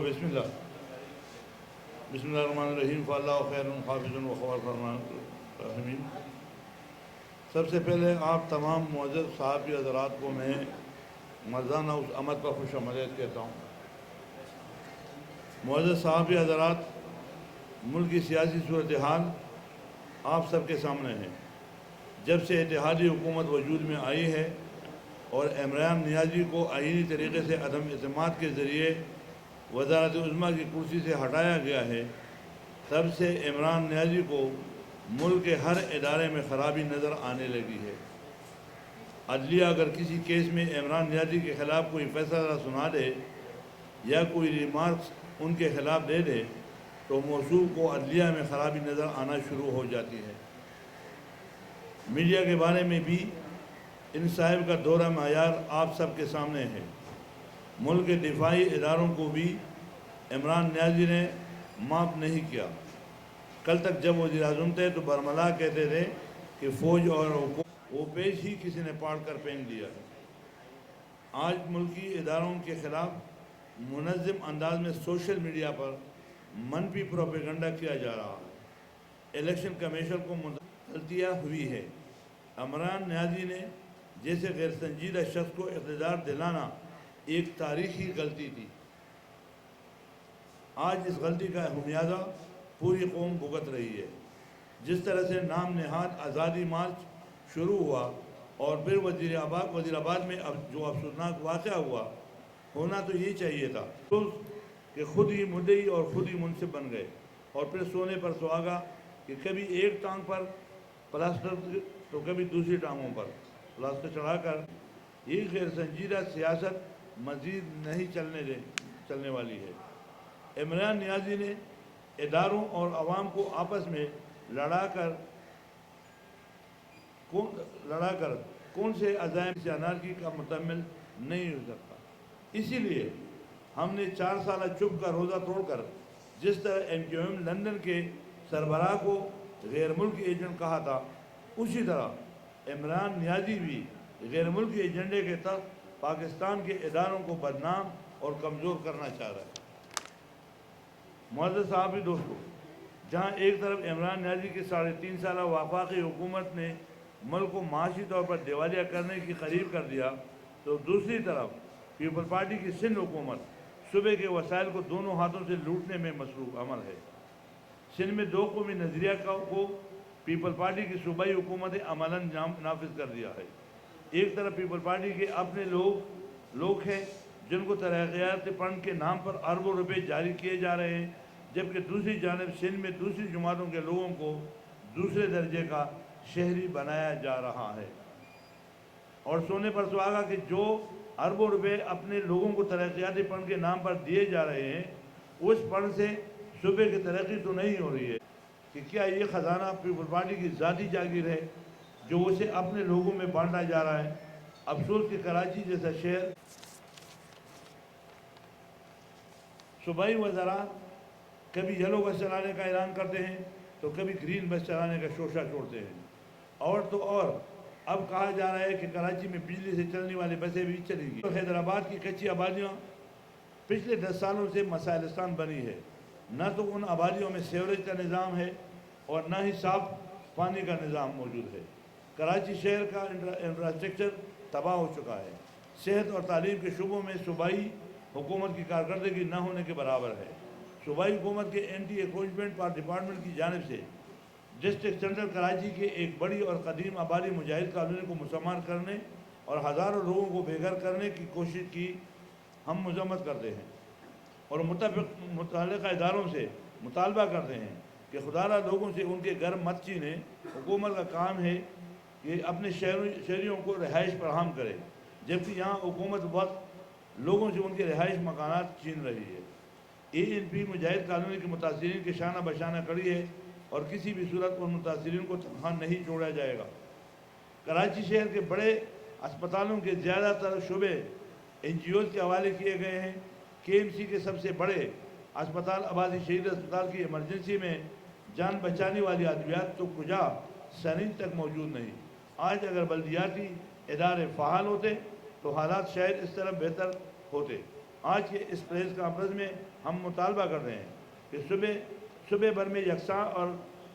بسم اللہ الرحمن الرحیم فاللہ خیر حافظ وخوار الرحمین۔ سب سے پہلے آپ تمام معزز صحافی حضرات کو میں مرزانہ اس آمد پر خوش آمدید کہتا ہوں۔ معزز صحافی حضرات، ملک کی سیاسی صورتحال آپ سب کے سامنے ہے۔ جب سے اتحادی حکومت وجود میں آئی ہے اور عمران نیازی کو آئینی طریقے سے عدم اعتماد کے ذریعے وزارت عظمیٰ کی کرسی سے ہٹایا گیا ہے، تب سے عمران نیازی کو ملک کے ہر ادارے میں خرابی نظر آنے لگی ہے۔ عدلیہ اگر کسی کیس میں عمران نیازی کے خلاف کوئی فیصلہ سنا دے یا کوئی ریمارکس ان کے خلاف دے دے تو موصوف کو عدلیہ میں خرابی نظر آنا شروع ہو جاتی ہے۔ میڈیا کے بارے میں بھی ان صاحب کا دورہ معیار آپ سب کے سامنے ہے۔ ملک کے دفاعی اداروں کو بھی عمران نیازی نے معاف نہیں کیا۔ کل تک جب وزیر اعظم تھے تو برملا کہتے تھے کہ فوج اور حکومت وہ پیش ہی کسی نے پاڑ کر پھینک دیا ہے۔ آج ملکی اداروں کے خلاف منظم انداز میں سوشل میڈیا پر منفی پروپیگنڈا کیا جا رہا ہے۔ الیکشن کمیشن کو غلطیاں ہوئی ہے۔ عمران نیازی نے جیسے غیر سنجیدہ شخص کو اقتدار دلانا ایک تاریخی غلطی تھی۔ آج اس غلطی کا خمیازہ پوری قوم بھگت رہی ہے۔ جس طرح سے نام نہاد آزادی مارچ شروع ہوا اور پھر وزیر آباد میں جو افسوسناک واقعہ ہوا، ہونا تو یہ چاہیے تھا کہ خود ہی مدعی اور خود ہی منصف بن گئے اور پھر سونے پر سہاگا کہ کبھی ایک ٹانگ پر پلاسٹر تو کبھی دوسری ٹانگوں پر پلاسٹر چڑھا کر یہ غیر سنجیدہ سیاست مزید نہیں چلنے والی ہے۔ عمران نیازی نے اداروں اور عوام کو آپس میں لڑا کر کون سے عزائم سے انارکی کا مکمل نہیں ہو سکتا۔ اسی لیے ہم نے 4 سالہ چپ کا روزہ توڑ کر جس طرح MQM لندن کے سربراہ کو غیر ملکی ایجنٹ کہا تھا، اسی طرح عمران نیازی بھی غیر ملکی ایجنڈے کے تحت پاکستان کے اداروں کو بدنام اور کمزور کرنا چاہ رہا ہے۔ معزز صحافی دوستو، جہاں ایک طرف عمران نیازی کی 3.5 سالہ وفاقی حکومت نے ملک کو معاشی طور پر دیوالیہ کرنے کی قریب کر دیا، تو دوسری طرف پیپل پارٹی کی سندھ حکومت صوبے کے وسائل کو دونوں ہاتھوں سے لوٹنے میں مصروف عمل ہے۔ سندھ میں 2 قومی نظریہ کو پیپل پارٹی کی صوبائی حکومت نے عملاً نافذ کر دیا ہے۔ ایک طرف پیپل پارٹی کے اپنے لوگ ہیں جن کو ترقیاتی فنڈ کے نام پر اربوں روپے جاری کیے جا رہے ہیں، جبکہ دوسری جانب سندھ میں دوسری جماعتوں کے لوگوں کو دوسرے درجے کا شہری بنایا جا رہا ہے۔ اور سونے پر سہاگا کہ جو اربوں روپے اپنے لوگوں کو ترقیاتی فنڈ کے نام پر دیے جا رہے ہیں، اس فنڈ سے صوبے کی ترقی تو نہیں ہو رہی ہے کہ کیا یہ خزانہ پیپل پارٹی کی ذاتی جاگیر ہے جو اسے اپنے لوگوں میں بانٹا جا رہا ہے۔ افسوس کہ کراچی جیسا شہر صوبائی وزراء کبھی یلو بس چلانے کا اعلان کرتے ہیں تو کبھی گرین بس چلانے کا شوشہ چھوڑتے ہیں، اور اب کہا جا رہا ہے کہ کراچی میں بجلی سے چلنے والی بسیں بھی چلیں گی۔ حیدرآباد کی کچی آبادیاں پچھلے 10 سالوں سے مسائلستان بنی ہے۔ نہ تو ان آبادیوں میں سیوریج کا نظام ہے اور نہ ہی صاف پانی کا نظام موجود ہے۔ کراچی شہر کا انفراسٹرکچر تباہ ہو چکا ہے۔ صحت اور تعلیم کے شعبوں میں صوبائی حکومت کی کارکردگی نہ ہونے کے برابر ہے۔ صوبائی حکومت کے اینٹی انکروچمنٹ ڈپارٹمنٹ کی جانب سے ڈسٹرکٹ سینٹرل کراچی کے ایک بڑی اور قدیم آبادی مجاہد کالونی کو مسمار کرنے اور ہزاروں لوگوں کو بے گھر کرنے کی کوشش کی ہم مذمت کرتے ہیں اور متعلقہ اداروں سے مطالبہ کرتے ہیں کہ خدارہ لوگوں سے ان کے گھر مت چھینیں۔ حکومت کا کام ہے کہ اپنے شہریوں کو رہائش فراہم کرے، جبکہ یہاں حکومت وقت لوگوں سے ان کے رہائش مکانات چھین رہی ہے۔ ANP مجاہد کالونی کے متاثرین کے شانہ بشانہ کڑی ہے اور کسی بھی صورت ان متاثرین کو تنہا نہیں چھوڑا جائے گا۔ کراچی شہر کے بڑے اسپتالوں کے زیادہ تر شعبے NGOs کے حوالے کیے گئے ہیں۔ KMC کے سب سے بڑے اسپتال عباسی شہید اسپتال کی ایمرجنسی میں جان بچانے والی ادویات تو کجا سرنج تک موجود نہیں۔ آج اگر بلدیاتی ادارے فعال ہوتے تو حالات شاید اس طرح بہتر ہوتے۔ آج کے اس پریس کانفرنس میں ہم مطالبہ کر رہے ہیں کہ صوبے بھر میں یکساں اور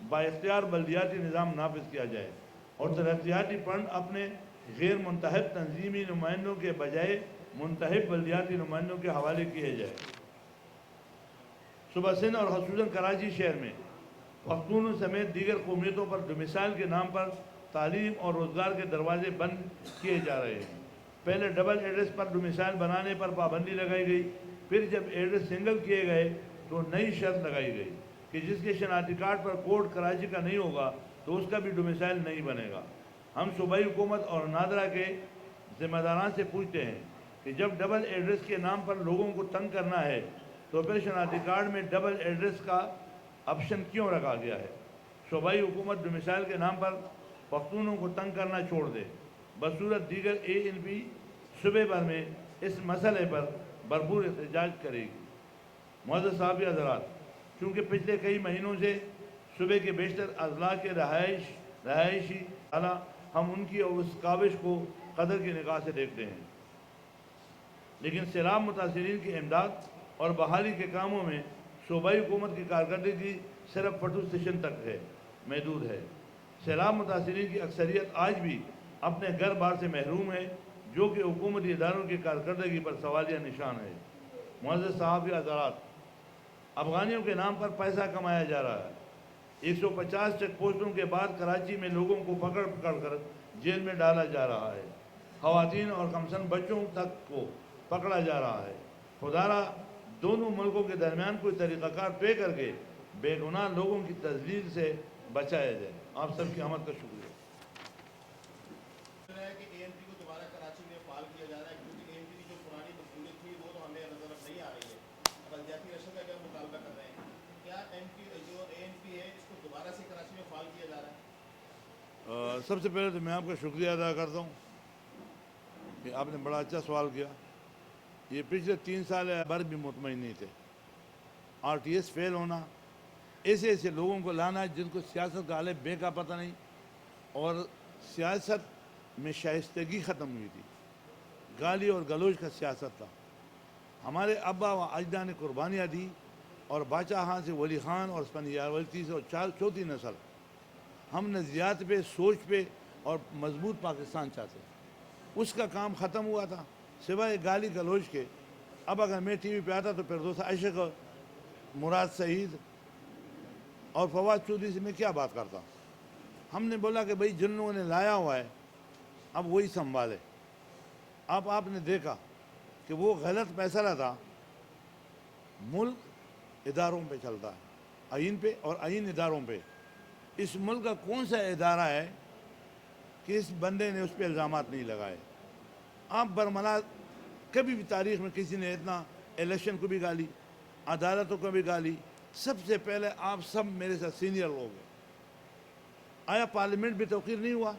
بااختیار بلدیاتی نظام نافذ کیا جائے اور ترقیاتی فنڈ اپنے غیر منتخب تنظیمی نمائندوں کے بجائے منتخب بلدیاتی نمائندوں کے حوالے کیے جائے۔ صوبہ سندھ اور خصوصاً کراچی شہر میں پختونوں سمیت دیگر قومیتوں پر ڈومیسائل کے نام پر تعلیم اور روزگار کے دروازے بند کیے جا رہے ہیں۔ پہلے ڈبل ایڈریس پر ڈومیسائل بنانے پر پابندی لگائی گئی، پھر جب ایڈریس سنگل کیے گئے تو نئی شرط لگائی گئی کہ جس کے شناختی کارڈ پر کوڈ کراچی کا نہیں ہوگا تو اس کا بھی ڈومیسائل نہیں بنے گا۔ ہم صوبائی حکومت اور نادرا کے ذمہ داران سے پوچھتے ہیں کہ جب ڈبل ایڈریس کے نام پر لوگوں کو تنگ کرنا ہے تو پھر شناختی کارڈ میں ڈبل ایڈریس کا آپشن کیوں رکھا گیا ہے؟ صوبائی حکومت ڈومیسائل کے نام پر پختونوں کو تنگ کرنا چھوڑ دے، بصورت دیگر ANP صوبے بھر میں اس مسئلے پر بھرپور احتجاج کرے گی۔ معزز صحافی حضرات، چونکہ پچھلے کئی مہینوں سے صوبے کے بیشتر اضلاع کے رہائشی اعلیٰ ہم ان کی اور اس کاوش کو قدر کی نگاہ سے دیکھتے ہیں، لیکن سیلاب متاثرین کی امداد اور بحالی کے کاموں میں صوبائی حکومت کی کارکردگی صرف فوٹو اسٹیشن تک محدود ہے۔ سیلاب متاثرین کی اکثریت آج بھی اپنے گھر بار سے محروم ہے، جو کہ حکومتی اداروں کی کارکردگی پر سوالیہ نشان ہے۔ معزز صحافی حضرات، افغانیوں کے نام پر پیسہ کمایا جا رہا ہے۔ 150 چیک پوسٹوں کے بعد کراچی میں لوگوں کو پکڑ کر جیل میں ڈالا جا رہا ہے۔ خواتین اور کمسن بچوں تک کو پکڑا جا رہا ہے۔ خدارا دونوں ملکوں کے درمیان کوئی طریقہ کار طے کر کے بے گناہ لوگوں کی تذلیل سے بچایا جائے۔ آپ سب کی آمد کا شکریہ۔ کہ ANP کو دوبارہ کراچی میں فعال کیا جا رہا ہے، کیونکہ ANP کی جو پرانی مقصودیت تھی وہ تو ہمیں نظر نہیں آ رہی ہے۔ بلدیاتی رشد کا کیا مطالبہ کر رہے ہیں؟ کیا جو ANP ہے اس کو دوبارہ سے کراچی میں فعال کیا جا رہا ہے؟ سب سے پہلے تو میں آپ کا شکریہ ادا کرتا ہوں کہ آپ نے بڑا اچھا سوال کیا۔ یہ پچھلے 3 سال بھر بھی مطمئن نہیں تھے۔ RTS فیل ہونا، ایسے لوگوں کو لانا جن کو سیاست کا الف بے کا پتہ نہیں، اور سیاست میں شائستگی ختم ہوئی تھی، گالی اور گلوچ کا سیاست تھا۔ ہمارے ابا و اجداد نے قربانیاں دی، اور باچا خان سے ولی خان اور اسفندیار تیسری اور چوتھی نسل۔ ہم نظریات پہ، سوچ پہ اور مضبوط پاکستان چاہتے ہیں۔ اس کا کام ختم ہوا تھا، سوائے گالی گلوچ کے۔ اب اگر میں ٹی وی پہ آتا تو فردوس عاشق، مراد سعید اور فواد چودھری سے میں کیا بات کرتا ہوں؟ ہم نے بولا کہ بھئی جن لوگوں نے لایا ہوا ہے اب وہی سنبھالے۔ اب آپ نے دیکھا کہ وہ غلط فیصلہ تھا۔ ملک اداروں پہ چلتا ہے، آئین پہ اور آئین اداروں پہ۔ اس ملک کا کون سا ادارہ ہے کہ اس بندے نے اس پہ الزامات نہیں لگائے؟ آپ برملا کبھی بھی تاریخ میں کسی نے اتنا الیکشن کو بھی گالی، عدالتوں کو بھی گالی۔ سب سے پہلے آپ سب میرے ساتھ سینئر لوگ ہیں۔ آیا پارلیمنٹ بھی توقیر نہیں ہوا؟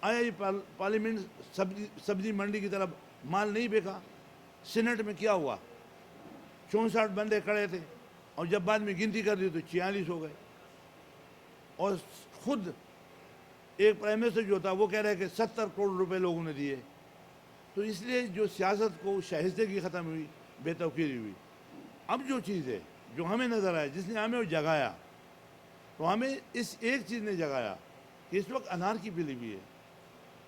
آیا یہ پارلیمنٹ سبزی منڈی کی طرف مال نہیں بیکا؟ سینٹ میں کیا ہوا؟ 64 بندے کھڑے تھے، اور جب بعد میں گنتی کر دی تو 46 ہو گئے۔ اور خود ایک پرائم منسٹر جو تھا وہ کہہ رہے کہ 70 کروڑ روپے لوگوں نے دیے۔ تو اس لیے جو سیاست کو شائستگی ختم ہوئی، بے توقیری ہوئی۔ اب جو چیز ہے جو ہمیں نظر آئے، جس نے ہمیں وہ جگایا، تو ہمیں اس ایک چیز نے جگایا کہ اس وقت انار کی پلی بھی ہے۔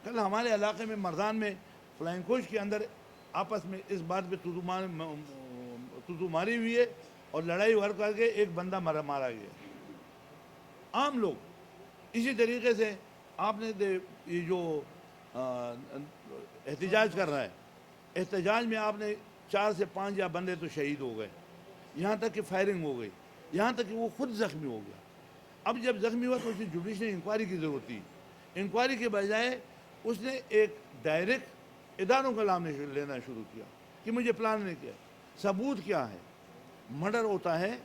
کل ہمارے علاقے میں مردان میں فلائنگ کوچ کے اندر آپس میں اس بات پہ تُتو ماری ہوئی ہے، اور لڑائی ور کر کے ایک بندہ مارا گیا۔ عام لوگ اسی طریقے سے آپ نے یہ جو احتجاج کر رہا ہے، احتجاج میں آپ نے 4 سے 5 یا بندے تو شہید ہو گئے، یہاں تک کہ فائرنگ ہو گئی، یہاں تک کہ وہ خود زخمی ہو گیا۔ اب جب زخمی ہوا تو اسے جوڈیشل انکوائری کی ضرورت تھی۔ انکوائری کے بجائے اس نے ایک ڈائریکٹ اداروں کا نام لینا شروع کیا کہ مجھے پلان نے کیا۔ ثبوت کیا ہے؟ مرڈر ہوتا ہے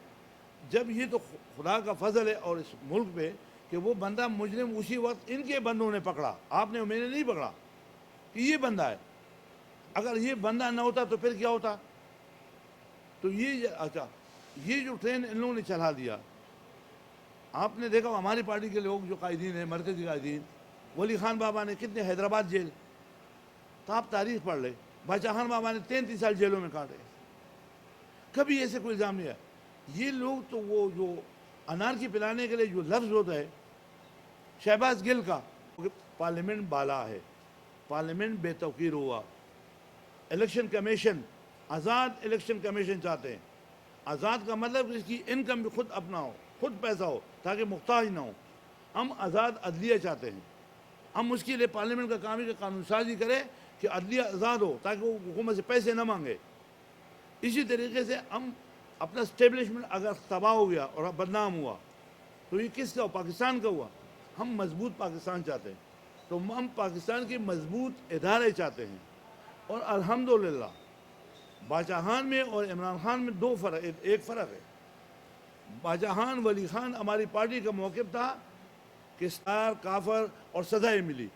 جب، یہ تو خدا کا فضل ہے اور اس ملک پہ، کہ وہ بندہ مجرم اسی وقت ان کے بندوں نے پکڑا، آپ نے میں نے نہیں پکڑا کہ یہ بندہ ہے۔ اگر یہ بندہ نہ ہوتا تو پھر کیا ہوتا؟ تو یہ جو ٹرین ان لوگوں نے چلا دیا۔ آپ نے دیکھا ہماری پارٹی کے لوگ جو قائدین ہیں، مرکزی قائدین، ولی خان بابا نے کتنے حیدرآباد جیل، تو آپ تاریخ پڑھ لیں، باچا خان بابا نے 33 سال جیلوں میں کاٹے۔ کبھی ایسے کوئی الزام نہیں ہے. یہ لوگ تو وہ جو انار کی پلانے کے لیے جو لفظ ہوتا ہے شہباز گل کا، پارلیمنٹ بالا ہے، پارلیمنٹ بے توقیر ہوا، الیکشن کمیشن آزاد الیکشن کمیشن چاہتے ہیں. آزاد کا مطلب اس کی انکم بھی خود اپنا ہو، خود پیسہ ہو تاکہ محتاج نہ ہو. ہم آزاد عدلیہ چاہتے ہیں. ہم اس کے لیے پارلیمنٹ کا کام ہے کہ قانون سازی کرے کہ عدلیہ آزاد ہو تاکہ وہ حکومت سے پیسے نہ مانگے. اسی طریقے سے ہم اپنا اسٹیبلشمنٹ اگر تباہ ہو گیا اور بدنام ہوا تو یہ کس کا ہوا؟ پاکستان کا ہوا. ہم مضبوط پاکستان چاہتے ہیں، تو ہم پاکستان کے مضبوط ادارے چاہتے ہیں. اور الحمدللہ باچاخان میں اور عمران خان میں ایک فرق ہے. باچاخان ولی خان ہماری پارٹی کا موقف تھا کہ سار کافر اور سزائیں ملی.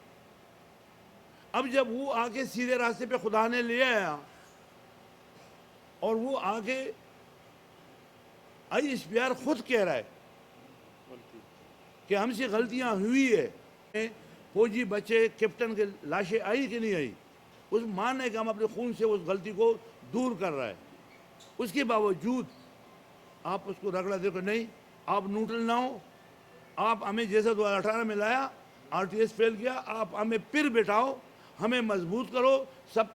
اب جب وہ آگے سیدھے راستے پہ خدا نے لے آیا اور وہ آگے آئی اس پیار خود کہہ رہا ہے کہ ہم سے غلطیاں ہوئی ہے. فوجی بچے کیپٹن کے لاشیں آئی کہ نہیں آئی، اس ماننے کہ ہم اپنے خون سے اس غلطی کو دور کر رہا ہے. اس کے باوجود آپ اس کو رگڑا دے کر نہیں، آپ نیوٹرل نہ ہو. آپ ہمیں جیسا 2018 میں لایا، RTS فیل کیا، آپ ہمیں پھر بٹھاؤ، ہمیں مضبوط کرو. سب